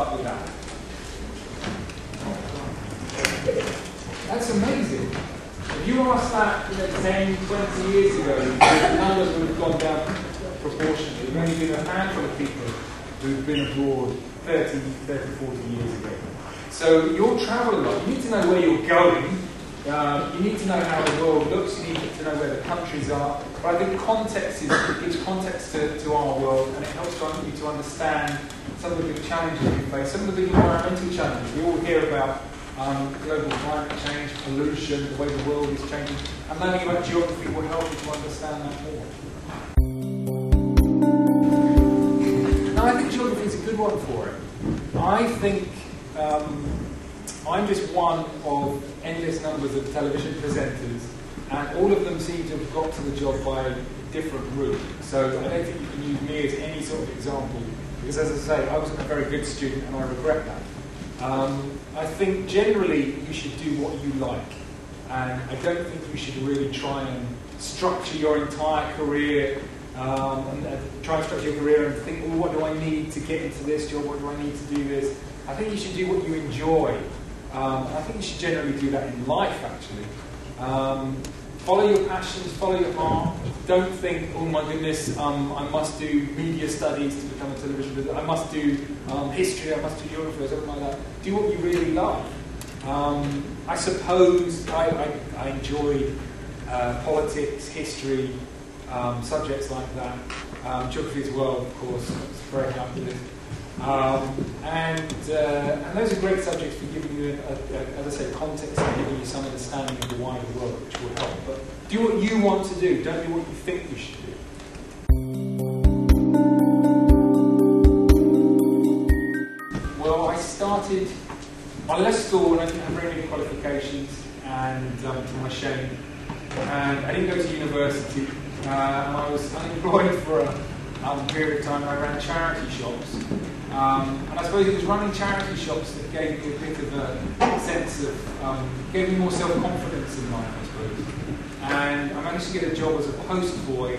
start with that. That's amazing. If you asked that 10, 20 years ago, the numbers would have gone down proportionally. There have only been a handful of people who've been abroad 30, 40 years ago. So you'll travel a lot. You need to know where you're going. You need to know how the world looks. You need to know where the countries are. But I think context gives context to our world, and it helps you to understand some of the big challenges we face, some of the big environmental challenges. We all hear about global climate change, pollution, the way the world is changing. And learning about geography will help you to understand that more. Now, I think geography is a good one for it. I think I'm just one of endless numbers of television presenters, and all of them seem to have got to the job by a different route. So I don't think you can use me as any sort of example, because as I say, I wasn't a very good student and I regret that. I think generally you should do what you like, and I don't think you should really try and structure your entire career and try and structure your career and think, well, what do I need to get into this job, what do I need to do this? I think you should do what you enjoy. I think you should generally do that in life, actually. Follow your passions, follow your heart. Don't think, oh my goodness, I must do media studies to become a television presenter. I must do history, I must do geography, or something like that. Do what you really love. I suppose I enjoyed politics, history, subjects like that. Geography as well, of course. It's very happy with. And those are great subjects for giving you, as I say, context and giving you some understanding of the wider world, which will help. But do what you want to do, don't do what you think you should do. Well, I left school and I didn't have very many qualifications, and to my shame. And I didn't go to university, and I was unemployed for a period of time. I ran charity shops. And I suppose it was running charity shops that gave me a bit of a sense of, gave me more self-confidence in life, I suppose. And I managed to get a job as a post boy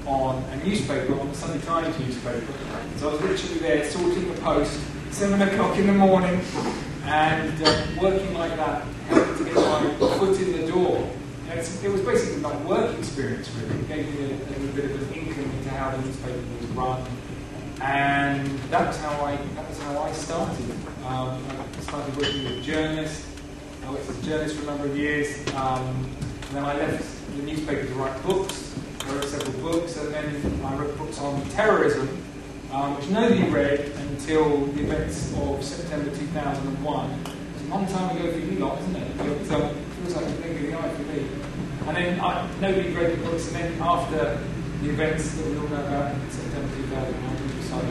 on a newspaper, on the Sunday Times newspaper. So I was literally there sorting the post, 7 o'clock in the morning, and working like that, helping to get my foot in the door. And it was basically like work experience, really. It gave me a little bit of an inkling into how the newspaper was run. And that was how I started. I started working with journalists. I worked as a journalist for a number of years. And then I left the newspaper to write books. I wrote several books, and then I wrote books on terrorism, which nobody read until the events of September 2001. It's a long time ago for you lot, isn't it? But it feels like a blink of the eye for me. And then nobody read the books, and then after the events that we all know about in September 2001, the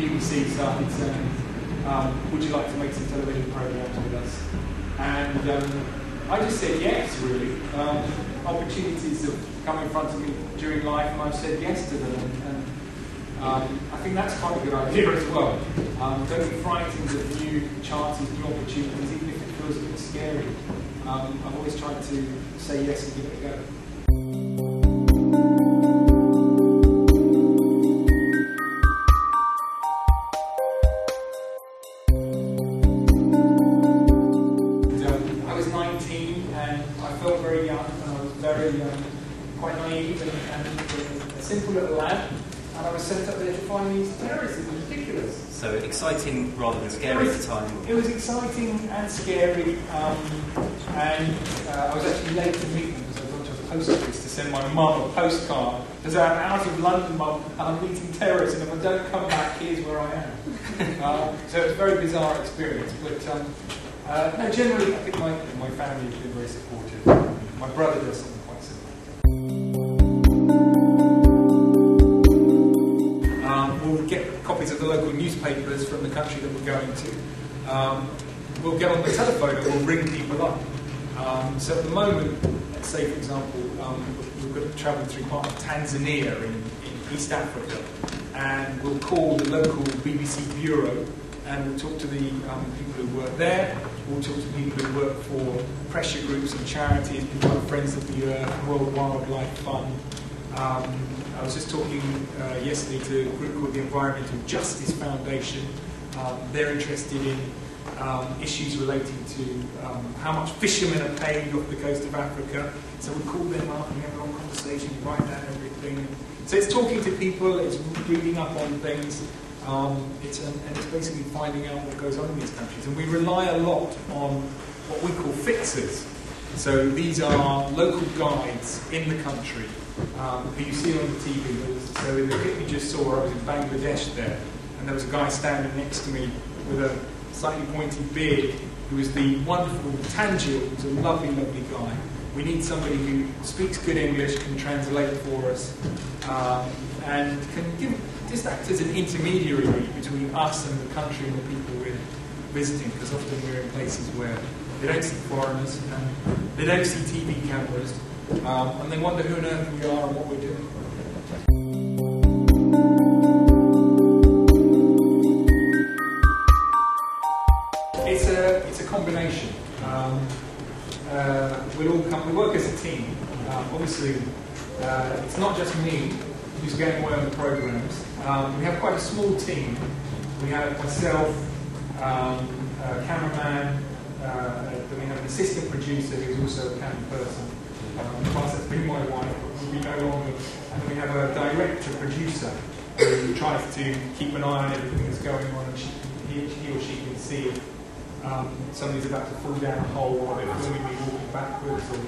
BBC started saying, would you like to make some television programmes with us? And I just said yes, really. Opportunities have come in front of me during life, and I've said yes to them. And I think that's quite a good idea as well. Don't be frightened of new chances, new opportunities, even if it feels a bit scary. I've always tried to say yes and give it a go. Quite naive and a simple little lad, and I was sent up there to find these terrorists. It was ridiculous. So exciting rather than scary at the time. It was exciting and scary, and I was actually late to meet them because I went to a post office to send my mum a postcard because I'm out of London, Mum, and I'm meeting terrorists, and if I don't come back, here's where I am. So it was a very bizarre experience, but no, generally I think my family has been very supportive. My brother does something quite similar. We'll get copies of the local newspapers from the country that we're going to. We'll get on the telephone and we'll ring people up. So at the moment, let's say for example, we've got to travel through part of Tanzania in East Africa, and we'll call the local BBC bureau and we'll talk to the people who work there. We'll talk to people who work for pressure groups and charities, people like Friends of the Earth, World Wildlife Fund. I was just talking yesterday to a group called the Environmental Justice Foundation, They're interested in issues relating to how much fishermen are paid off the coast of Africa. So we call them up and we have a long conversation, write down everything. So it's talking to people, it's reading up on things, it's basically finding out what goes on in these countries. And we rely a lot on what we call fixers. So these are local guides in the country who you see on the TV. So in the clip you just saw, I was in Bangladesh there, and there was a guy standing next to me with a slightly pointy beard who was the wonderful Tanjil, who's a lovely, lovely guy. We need somebody who speaks good English, can translate for us, and can just act as an intermediary between us and the country and the people we're visiting, because often we're in places where they don't see foreigners, and they don't see TV cameras, and they wonder who on earth we are and what we're doing. It's a combination. We work as a team. Obviously, it's not just me who's going away on the programs. We have quite a small team. We have myself, a cameraman, then we have an assistant producer who's also a camera person. Once that's been my wife, will be no longer. And then we have a director producer who tries to keep an eye on everything that's going on, and he or she can see if somebody's about to fall down a hole, or they're filming me walking backwards, or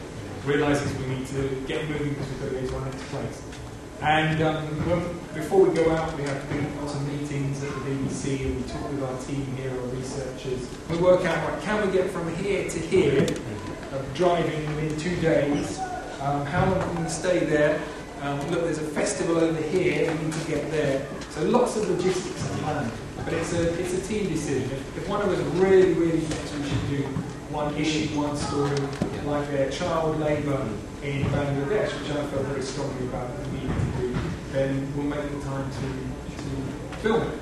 realises we need to get moving because we've got to go to our next place. And before we go out, we have some meetings at the BBC, and we talk with our team here, our researchers. We work out, right, can we get from here to here, driving in 2 days? How long can we stay there? Look, there's a festival over here, we need to get there. So lots of logistics and planning. But it's a team decision. If one of us really, really thinks we should do one issue, one story, like child labour in Bangladesh, which I felt very strongly about that we needed to do, then we'll make the time to film it.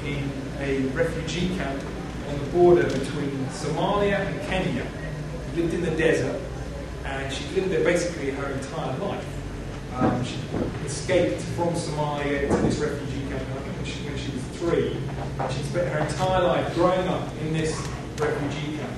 In a refugee camp on the border between Somalia and Kenya, she lived in the desert, and she lived there basically her entire life. She escaped from Somalia to this refugee camp when she was 3. She spent her entire life growing up in this refugee camp.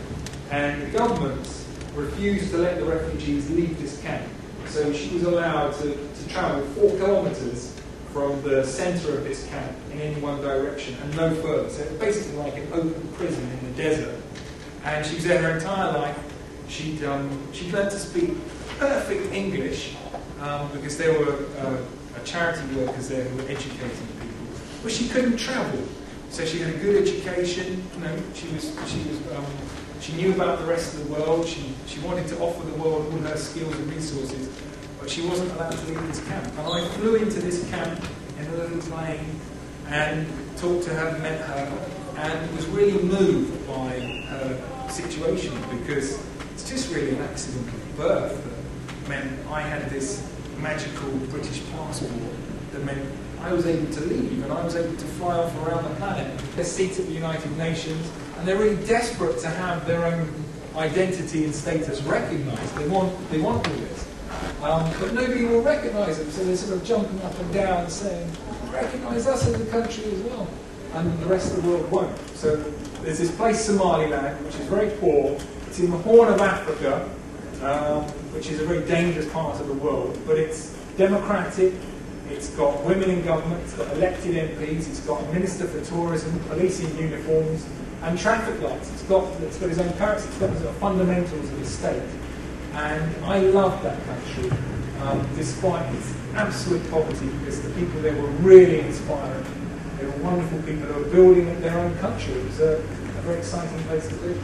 And the governments refused to let the refugees leave this camp. So she was allowed to travel 4 kilometres from the centre of this camp in any one direction and no further. So it was basically like an open prison in the desert. And she was there her entire life. She'd learned to speak perfect English because there were charity workers there who were educating people. But she couldn't travel. So she had a good education. She knew about the rest of the world. She wanted to offer the world all her skills and resources, but she wasn't allowed to leave this camp. And I flew into this camp in a little plane and talked to her, met her, and was really moved by her situation, because it's just really an accident of birth that meant I had this magical British passport that meant I was able to leave, and I was able to fly off around the planet. They're seats at the United Nations, and they're really desperate to have their own identity and status recognised. They want all this. But nobody will recognise them, so they're sort of jumping up and down saying, recognise us as a country as well. And the rest of the world won't. So there's this place, Somaliland, which is very poor. It's in the Horn of Africa, which is a very dangerous part of the world, but it's democratic. It's got women in government, it's got elected MPs, it's got a minister for tourism, police in uniforms, and traffic lights. It's got its own parents, it's got the fundamentals of the state. And I love that country, despite its absolute poverty, because the people there were really inspiring. They were wonderful people who were building their own country. It was a very exciting place to live.